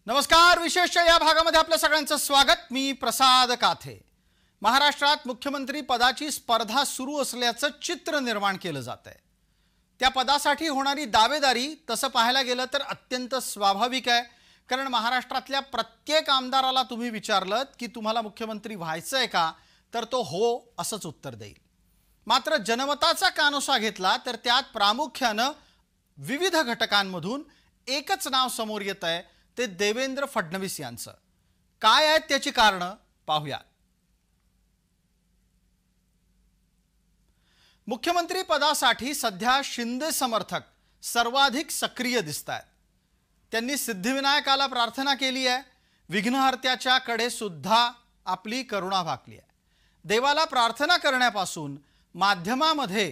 नमस्कार. विशेषच्या या भागामध्ये आपल्या सगळ्यांचं स्वागत. मी प्रसाद काथे. महाराष्ट्रात मुख्यमंत्री पदाची स्पर्धा सुरू असल्याचं चित्र निर्माण केलं जात आहे. त्या पदासाठी होणारी दावेदारी तसं पाहायला गेलं तर अत्यंत स्वाभाविक आहे. कारण महाराष्ट्रातल्या प्रत्येक आमदाराला तुम्ही विचारलं की तुम्हाला मुख्यमंत्री व्हायचं आहे का, तर तो हो असंच उत्तर देईल. मात्र जनमताचा कानोसा घेतला तर त्यात प्रामुख्यानं विविध घटकांमधून एकच नाव समोर येत आहे, ते देवेंद्र फडणवीस यांचं. काय आहेत त्याची कारणं पाहूया. मुख्यमंत्री पदासाठी सध्या शिंदे समर्थक सर्वाधिक सक्रिय दिसतात. त्यांनी सिद्धिविनायकाला प्रार्थना केली आहे. विघ्नहर्त्याच्या कडे सुद्धा आपली करुणा भाकली आहे. देवाला प्रार्थना करण्यापासून माध्यमामध्ये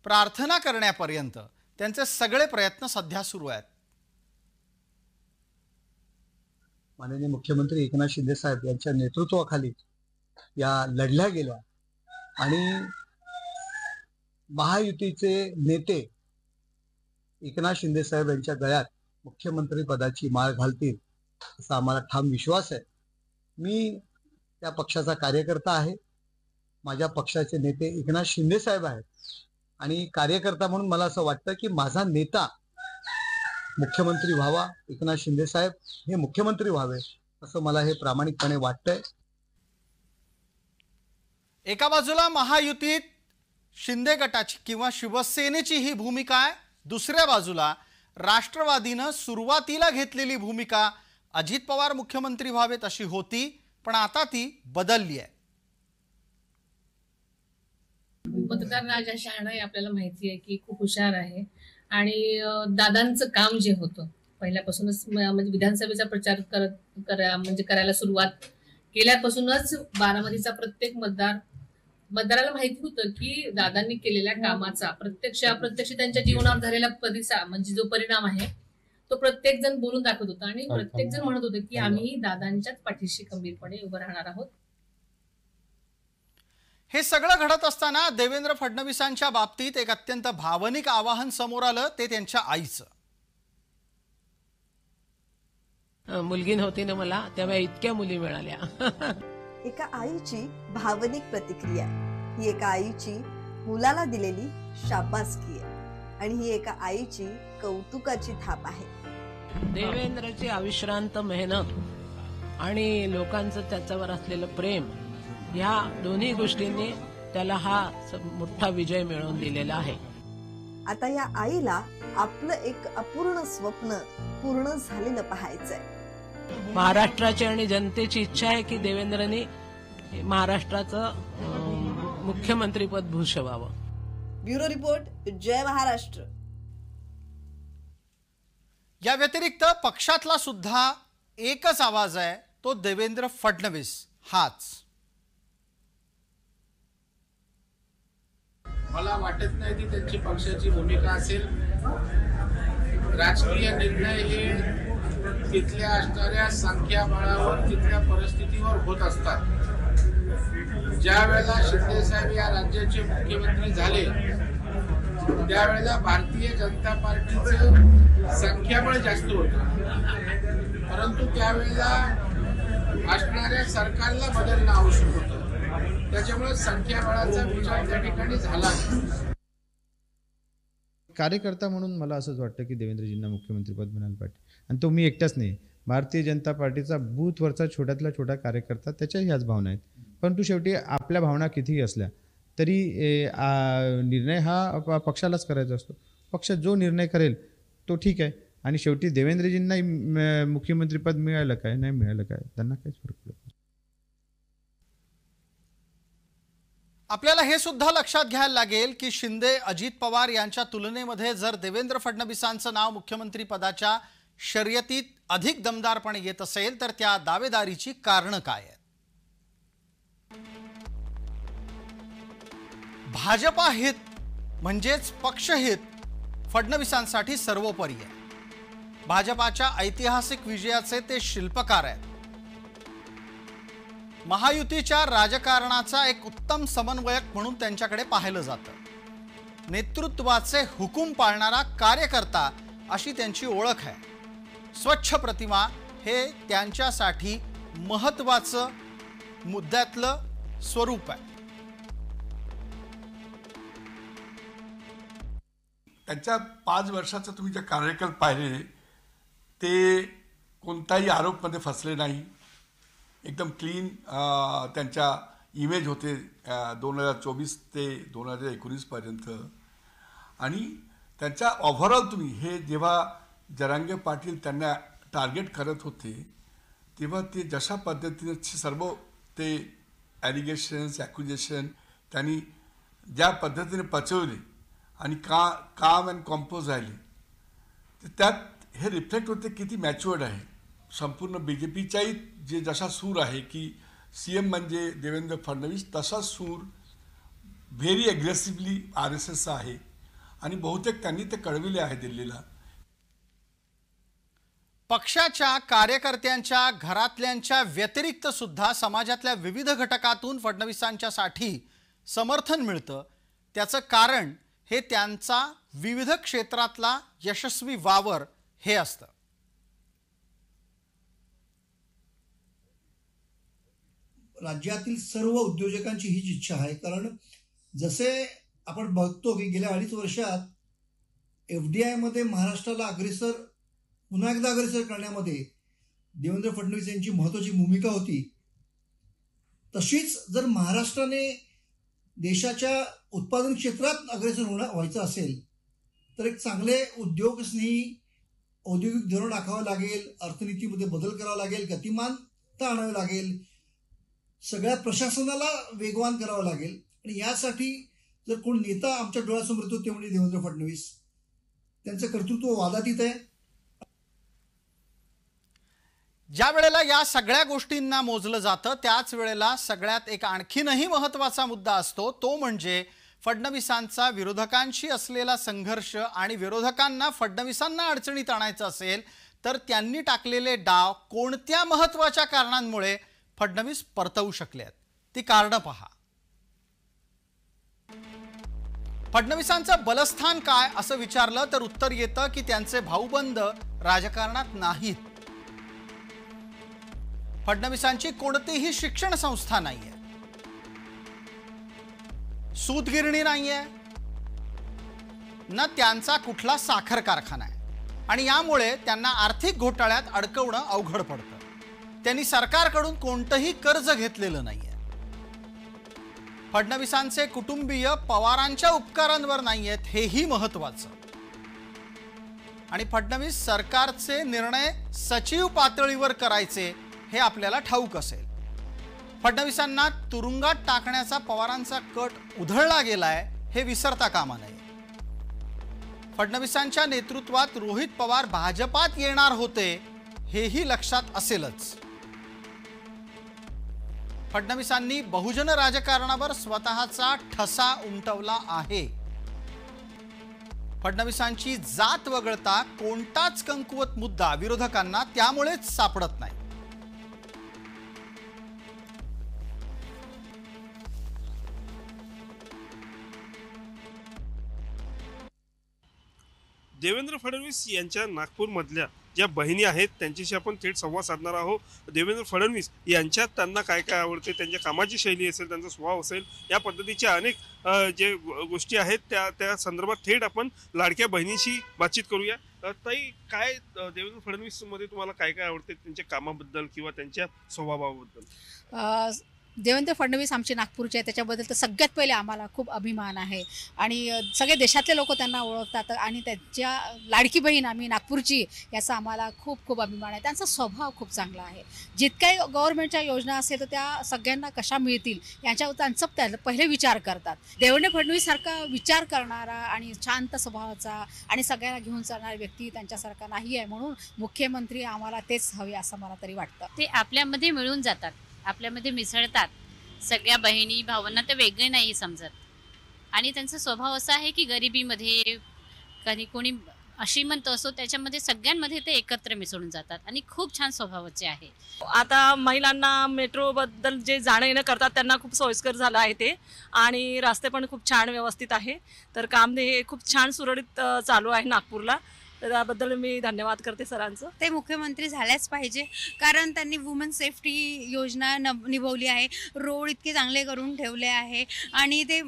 प्रार्थना करण्यापर्यंत त्यांचे सगळे प्रयत्न सध्या सुरू आहेत. माननीय मुख्यमंत्री एकनाथ शिंदे साहेब यांच्या नेतृत्वाखाली या लढल्या गेल्या आणि महायुतीचे नेते एकनाथ शिंदे साहेब यांच्या गळ्यात मुख्यमंत्री पदाची माळ घालतील असा आम्हाला ठाम विश्वास आहे. मी त्या पक्षाचा कार्यकर्ता आहे. माझ्या पक्षाचे नेते एकनाथ शिंदे साहेब आहेत आणि कार्यकर्ता म्हणून मला असं वाटतं की माझा नेता मुख्यमंत्री व्हावा, एकनाथ शिंदे साहेब हे मुख्यमंत्री व्हावे असं मला हे प्रामाणिकपणे वाटतंय. एका बाजूला महायुतीत शिंदे गटाची किंवा शिवसेनेची ही भूमिका आहे. दुसऱ्या बाजूला राष्ट्रवादीनं सुरुवातीला घेतलेली भूमिका अजित पवार मुख्यमंत्री व्हावेत अशी होती, पण आता ती बदलली आहे. मतदार राजा शहाणा आहे, आपल्याला माहिती आहे की खूप हुशार आहे आणि दादांचं काम जे होतं पहिल्यापासूनच म्हणजे विधानसभेचा प्रचार करायला सुरुवात केल्यापासूनच बारामतीचा प्रत्येक मतदाराला माहिती होतं की दादांनी केलेल्या कामाचा प्रत्यक्ष अप्रत्यक्ष त्यांच्या जीवनावर झालेला प्रतिसाद म्हणजे जो परिणाम आहे तो प्रत्येक जण बोलून दाखवत होता आणि प्रत्येक जण म्हणत होतं की आम्ही दादांच्याच पाठीशी खंबीरपणे उभं राहणार आहोत. हे सगळं घडत असताना देवेंद्र फडणवीसांच्या बाबतीत एक अत्यंत भावनिक आवाहन समोर आलं, ते त्यांच्या आईचं. मुलगी नव्हती ना मला, तेव्हा इतक्या मुली मिळाल्या. एका आईची भावनिक प्रतिक्रिया, ही एका आईची मुलाला दिलेली शाबासकी आहे आणि ही एका आईची कौतुकाची थाप आहे. देवेंद्रची अविश्रांत मेहनत आणि लोकांचं त्याच्यावर असलेलं प्रेम, या दोन्ही गोष्टींनी त्याला हा मोठा विजय मिळवून दिलेला आहे. आता या आईला आपलं एक अपूर्ण स्वप्न पूर्ण झालेलं पाहायचंय. महाराष्ट्राची आणि जनतेची इच्छा आहे की देवेंद्रनी महाराष्ट्राचं मुख्यमंत्रीपद भूषवावं. ब्युरो रिपोर्ट, जय महाराष्ट्र. या व्यतिरिक्त पक्षातला सुद्धा एकच आवाज आहे, तो देवेंद्र फडणवीस हाच. मला वाटत नाही की त्यांची पक्षाची भूमिका असेल. राजकीय निर्णय हे तिथल्या असणाऱ्या संख्याबळावर, तिथल्या परिस्थितीवर होत असतात. ज्या वेळेला शिंदे साहेब या राज्याचे मुख्यमंत्री झाले त्यावेळेला भारतीय जनता पार्टीचं संख्याबळ जास्त होतं, परंतु त्यावेळेला असणाऱ्या सरकारला बदलणं आवश्यक होतं. त्याच्यामुळे संख्याबळाचा विचार त्या ठिकाणी झाला. कार्यकर्ता म्हणून मला असंच वाटतं की देवेंद्रजींना मुख्यमंत्रीपद मिळालं पाहिजे. आणि तो मी एकटाच नाही, भारतीय जनता पार्टीचा बूथवरचा छोट्यातला छोटा कार्यकर्ता, त्याच्या ह्याच भावना आहेत. परंतु शेवटी आपल्या भावना कितीही असल्या तरी निर्णय हा पक्षालाच करायचा असतो. पक्ष जो निर्णय करेल तो ठीक आहे. आणि शेवटी देवेंद्रजींनाही मुख्यमंत्रीपद मिळालं काय नाही मिळालं काय, त्यांना काहीच फरक पडत नाही. आपल्याला हे सुद्धा लक्षात घ्यायला लागेल की शिंदे अजित पवार यांच्या तुलनेमध्ये जर देवेंद्र फडणवीसांचं नाव मुख्यमंत्री पदाच्या शर्यतीत अधिक दमदारपणे येत असेल तर त्या दावेदारीची कारणं काय आहेत. भाजपा हित म्हणजेच पक्षहित फडणवीसांसाठी सर्वोपरी आहे. भाजपाच्या ऐतिहासिक विजयाचे ते शिल्पकार आहेत. महायुतीच्या राजकारणाचा एक उत्तम समन्वयक म्हणून त्यांच्याकडे पाहिलं जातं. नेतृत्वाचे हुकूम पाळणारा कार्यकर्ता अशी त्यांची ओळख आहे. स्वच्छ प्रतिमा हे त्यांच्यासाठी महत्त्वाचं मुद्द्यातलं स्वरूप आहे. त्यांच्या 5 वर्षाचा तुम्ही जे कार्यकाळ पाहिले ते कोणताही आरोपमध्ये फसले नाही. एकदम क्लीन त्यांच्या इमेज होते 2024 ते 2019 पर्यंत. आणि त्यांच्या ओव्हरऑल तुम्ही हे जेव्हा जरांगे पाटील त्यांना टार्गेट करत होते तेव्हा ते जशा पद्धतीने सर्व ते ॲलिगेशन्स ॲक्युजेशन त्यांनी ज्या पद्धतीने पचवले आणि काम अँड कॉम्पोज राहिले, तर त्यात हे रिफ्लेक्ट होते किती मॅच्युअर्ड आहे संपूर्ण BJPचाही जे जसा सूर आहे की CM म्हणजे देवेंद्र फडणवीस, तसा सूर व्हेरी ॲग्रेसिव्हली RSS आहे आणि बहुतेक त्यांनी ते कळविले आहे दिल्लीला. पक्षाच्या कार्यकर्त्यांच्या घरातल्यांच्या व्यतिरिक्त सुद्धा समाजातल्या विविध घटकातून फडणवीसांच्यासाठी समर्थन मिळतं. त्याचं कारण हे त्यांचा विविध क्षेत्रातला यशस्वी वावर हे असतं. राज्यातील सर्व उद्योजकांची हीच इच्छा आहे. कारण जसे आपण बघतो की गेल्या 2.5 वर्षात FDI मध्ये महाराष्ट्राला पुन्हा एकदा अग्रेसर करण्यामध्ये देवेंद्र फडणवीस यांची महत्त्वाची भूमिका होती. तशीच जर महाराष्ट्राने देशाच्या उत्पादन क्षेत्रात अग्रेसर व्हायचं असेल तर एक चांगले उद्योगस्नेही औद्योगिक धोरण आखावं लागेल, अर्थनीतीमध्ये बदल करावा लागेल, गतिमानता आणावी लागेल, सगळ्या प्रशासनाला वेगवान करावं लागेल. आणि यासाठी जर कोण नेता आमच्या डोळ्यासमोर येतो ते म्हणजे देवेंद्र फडणवीस. त्यांचं कर्तृत्व वादातीत आहे. ज्या वेळेला या सगळ्या गोष्टींना मोजलं जातं त्याच वेळेला सगळ्यात एक आणखीनही महत्त्वाचा मुद्दा असतो, तो म्हणजे फडणवीसांचा विरोधकांशी असलेला संघर्ष. आणि विरोधकांना फडणवीसांना अडचणीत आणायचं असेल तर त्यांनी टाकलेले डाव कोणत्या महत्त्वाच्या कारणांमुळे फडणवीस परतवू शकले आहेत ती कारणं पहा. फडणवीसांचं बलस्थान काय असं विचारलं तर उत्तर येतं की त्यांचे भाऊबंद राजकारणात नाहीत. फडणवीसांची कोणतीही शिक्षण संस्था नाहीये, सूतगिरणी नाहीये, ना त्यांचा कुठला साखर कारखाना आहे. आणि यामुळे त्यांना आर्थिक घोटाळ्यात अडकवणं अवघड पडतं. त्यांनी सरकारकडून कोणतंही कर्ज घेतलेलं नाहीये. फडणवीसांचे कुटुंबीय पवारांच्या उपकारांवर नाहीयेत, हेही महत्वाचं. आणि फडणवीस सरकारचे निर्णय सचिव पातळीवर करायचे हे आपल्याला ठाऊक असेल. फडणवीसांना तुरुंगात टाकण्याचा पवारांचा कट उधळला गेलाय हे विसरता कामा नये. फडणवीसांच्या नेतृत्वात रोहित पवार भाजपात येणार होते हेही लक्षात असेलच. फडणवीसांनी बहुजन राजकारणावर स्वतःचा ठसा उमटवला आहे. फडणवीसांची जात वगळता कोणताच कमकुवत मुद्दा विरोधकांना त्यामुळेच सापडत नाही. देवेंद्र फडणवीस यांच्या नागपूरमधल्या ज्या बहिणी आहेत त्यांच्याशी आपण थेट संवाद साधणार आहोत. देवेंद्र फडणवीस यांच्यात त्यांना काय काय आवडते, त्यांच्या कामाची शैली असेल, त्यांचा स्वभाव असेल, या पद्धतीच्या अनेक जे गोष्टी आहेत त्या संदर्भात थेट आपण लाडक्या बहिणीशी बातचीत करूया. ताई, काय देवेंद्र फडणवीसमध्ये तुम्हाला काय काय आवडते त्यांच्या कामाबद्दल किंवा त्यांच्या स्वभावाबद्दल? देवेंद्र फडणवीस आमचे नागपूरचे आहे, त्याच्याबद्दल तर सगळ्यात पहिले आम्हाला खूप अभिमान आहे. आणि सगळे देशातले लोक त्यांना ओळखतात. आणि त्यांच्या लाडकी बहीण आम्ही नागपूरची याचा आम्हाला खूप खूप अभिमान आहे. त्यांचा स्वभाव खूप चांगला आहे. जितक्याही गव्हर्नमेंटच्या योजना असेल तर त्या सगळ्यांना कशा मिळतील याच्यावर त्यांचा पहिले विचार करतात. देवेंद्र फडणवीससारखा विचार करणारा आणि शांत स्वभावाचा आणि सगळ्यांना घेऊन चालणारा व्यक्ती त्यांच्यासारखा नाही आहे. म्हणून मुख्यमंत्री आम्हाला तेच हवे असं मला तरी वाटतं. ते आपल्यामध्ये मिळून जातात, आपल्यामध्ये मिसळतात. सगळ्या बहिणी भावांना ते वेगळे नाही समजत. आणि त्यांचा स्वभाव असा आहे की गरिबीमध्ये कधी कोणी श्रीमंत असो त्याच्यामध्ये सगळ्यांमध्ये ते एकत्र मिसळून जातात आणि खूप छान स्वभावाचे आहे. आता महिलांना मेट्रोबद्दल जे जाणं येणं करतात त्यांना खूप सोयीस्कर झालं आहे ते. आणि रस्ते पण खूप छान व्यवस्थित आहे. तर काम हे खूप छान सुरळीत चालू आहे नागपूरला. तर त्याबद्दल मी धन्यवाद करते सरांचं. ते मुख्यमंत्री झाल्याच पाहिजे, कारण त्यांनी वुमन सेफ्टी योजना निभवली आहे, रोड इतके चांगले करून ठेवले आहे आणि ते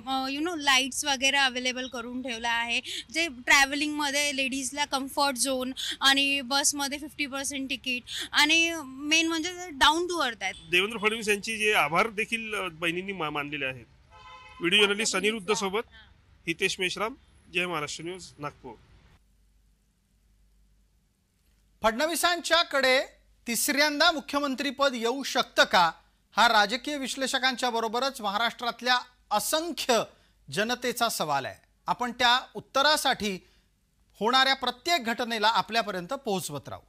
लाईट्स वगैरे अवेलेबल करून ठेवलं आहे, जे ट्रॅव्हलिंगमध्ये लेडीजला कम्फर्ट झोन आणि बसमध्ये 50% तिकीट आणि मेन म्हणजे डाऊन टू अर्थ आहेत. देवेंद्र फडणवीस यांची जे आभार देखील बहिणींनी मानलेले आहेत. व्हिडिओ जर्नलिस्ट अनिरुद्ध सोबत हितेश मेश्राम, जय महाराष्ट्र न्यूज, नागपूर. फडणवीसांच्याकडे तिसऱ्यांदा मुख्यमंत्रीपद येऊ शकतं का, हा राजकीय विश्लेषकांच्या बरोबरच महाराष्ट्रातल्या असंख्य जनतेचा सवाल आहे. आपण त्या उत्तरासाठी होणाऱ्या प्रत्येक घटनेला आपल्यापर्यंत पोहोचवत राहू.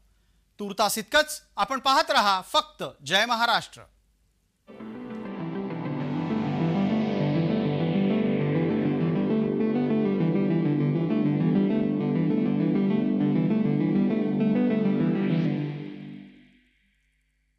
तूर्तास इतकंच. आपण पाहत रहा फक्त जय महाराष्ट्र.